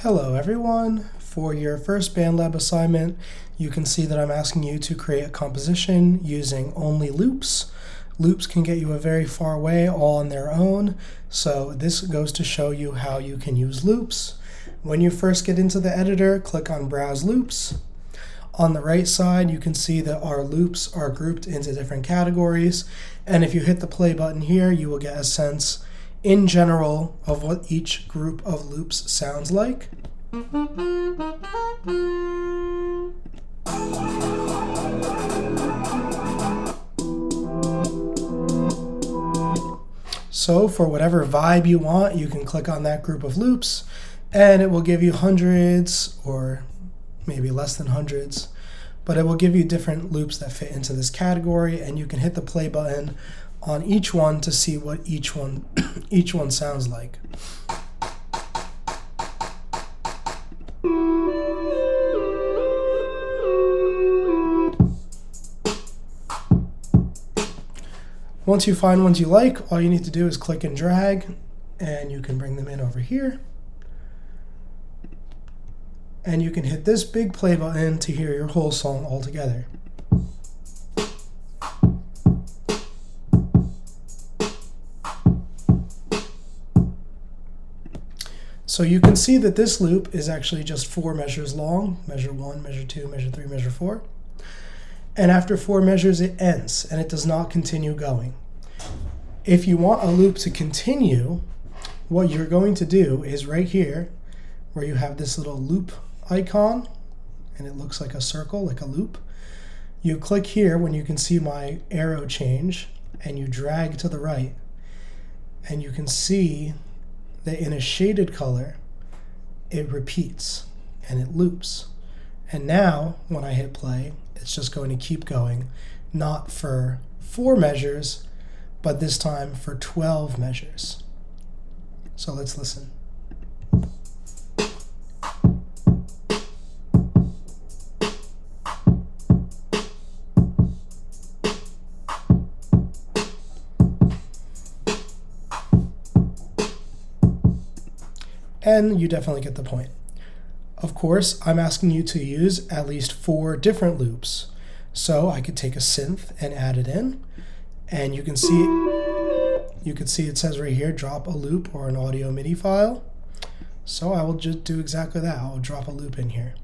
Hello everyone. For your first BandLab assignment, you can see that I'm asking you to create a composition using only loops. Loops can get you a very far way all on their own, so this goes to show you how you can use loops. When you first get into the editor, click on Browse Loops. On the right side, you can see that our loops are grouped into different categories, and if you hit the play button here, you will get a sense in general of what each group of loops sounds like. So for whatever vibe you want, you can click on that group of loops and it will give you hundreds or maybe less than hundreds, but it will give you different loops that fit into this category, and you can hit the play button on each one to see what each one sounds like. Once you find ones you like, all you need to do is click and drag, and you can bring them in over here. And you can hit this big play button to hear your whole song all together. So you can see that this loop is actually just 4 measures long, measure 1, measure 2, measure 3, measure 4. And after 4 measures, it ends, and it does not continue going. If you want a loop to continue, what you're going to do is right here, where you have this little loop icon, and it looks like a circle, like a loop. You click here when you can see my arrow change, and you drag to the right, and you can see that in a shaded color, it repeats, and it loops. And now, when I hit play, it's just going to keep going, not for 4 measures, but this time for 12 measures. So let's listen. And you definitely get the point. Of course, I'm asking you to use at least 4 different loops. So I could take a synth and add it in, and you can see it says right here, drop a loop or an audio MIDI file. So I will just do exactly that. I'll drop a loop in here.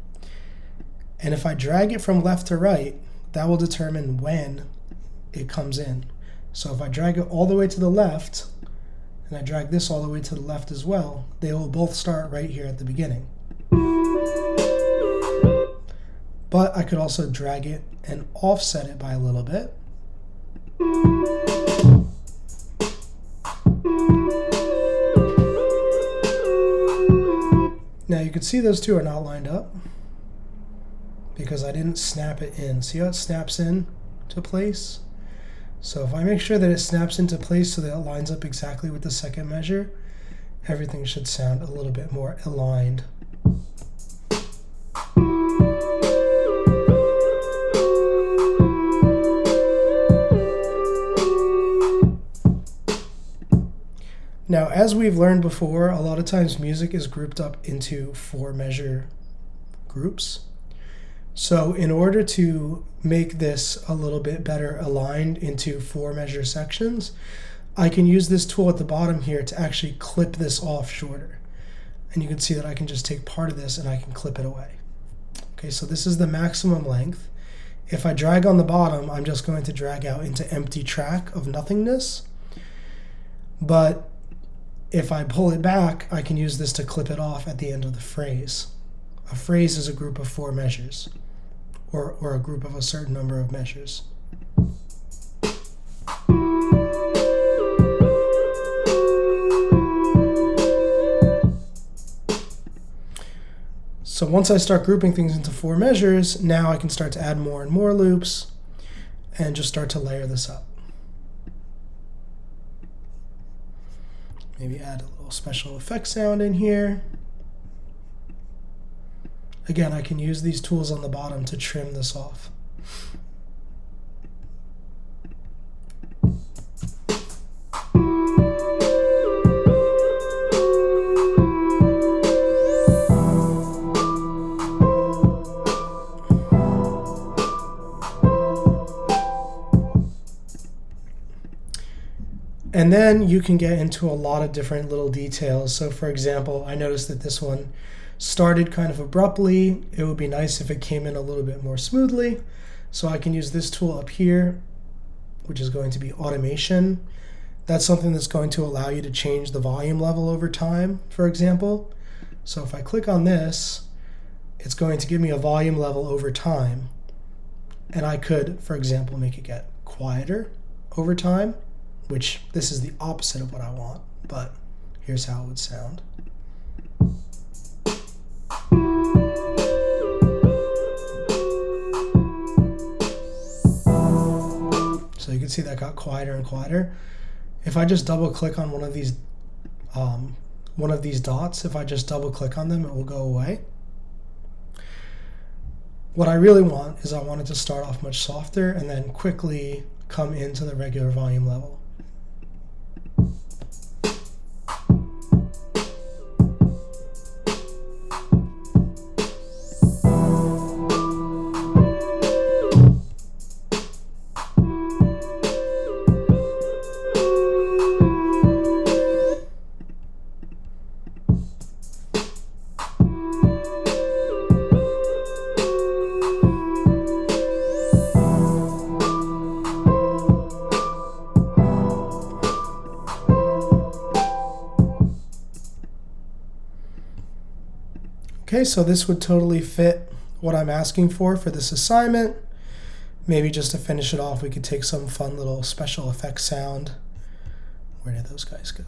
And if I drag it from left to right, that will determine when it comes in. So if I drag it all the way to the left, and I drag this all the way to the left as well, they will both start right here at the beginning. But I could also drag it and offset it by a little bit. Now you can see those two are not lined up because I didn't snap it in. See how it snaps in to place? So if I make sure that it snaps into place so that it lines up exactly with the second measure, everything should sound a little bit more aligned. Now, as we've learned before, a lot of times music is grouped up into 4 measure groups. So in order to make this a little bit better aligned into 4 measure sections, I can use this tool at the bottom here to actually clip this off shorter. And you can see that I can just take part of this and I can clip it away. Okay, so this is the maximum length. If I drag on the bottom, I'm just going to drag out into empty track of nothingness. But if I pull it back, I can use this to clip it off at the end of the phrase. A phrase is a group of 4 measures, or a group of a certain number of measures. So once I start grouping things into 4 measures, now I can start to add more and more loops and just start to layer this up. Maybe add a little special effect sound in here. Again, I can use these tools on the bottom to trim this off. And then you can get into a lot of different little details. So for example, I noticed that this one started kind of abruptly. It would be nice if it came in a little bit more smoothly. So I can use this tool up here, which is going to be automation. That's something that's going to allow you to change the volume level over time, for example. So if I click on this, it's going to give me a volume level over time. And I could, for example, make it get quieter over time, which this is the opposite of what I want, but here's how it would sound. So you can see that got quieter and quieter. If I just double click on one of these dots, if I just double click on them, it will go away. What I really want is I want it to start off much softer and then quickly come into the regular volume level. Okay, so this would totally fit what I'm asking for this assignment. Maybe just to finish it off, we could take some fun little special effects sound. Where did those guys go?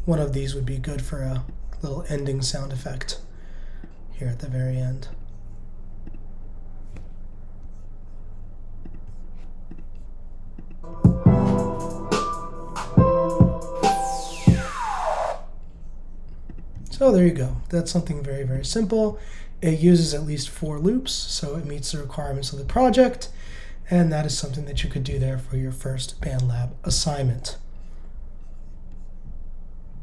One of these would be good for a little ending sound effect here at the very end. So there you go. That's something very, very simple. It uses at least 4 loops, so it meets the requirements of the project, and that is something that you could do there for your first BandLab assignment.